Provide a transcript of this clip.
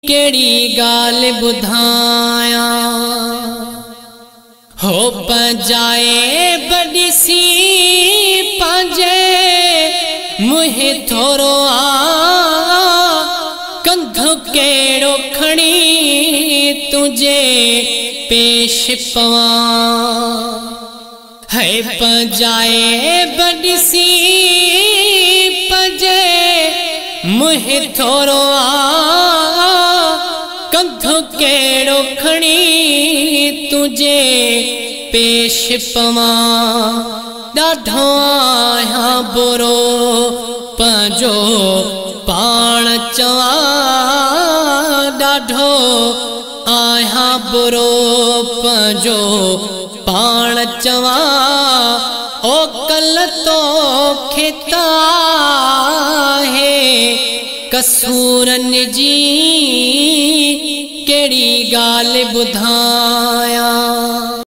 केड़ी गाल बुधाया हो पजाए बड़ी सी पांजे मुहे थोरो कंध केड़ो खणी तुझे पेश पवा है पजाए बड़ी सी पजे मुहे थोरो कंध केड़ो खणी तुझे पेश पवा ॾाढो आया बुरो पंहिंजो पाण चवा ॾाढो आया बुरो पंहिंजो पाण चवा ओ कल तो खेता है कसूरन जी केड़ी गाल बुधाया।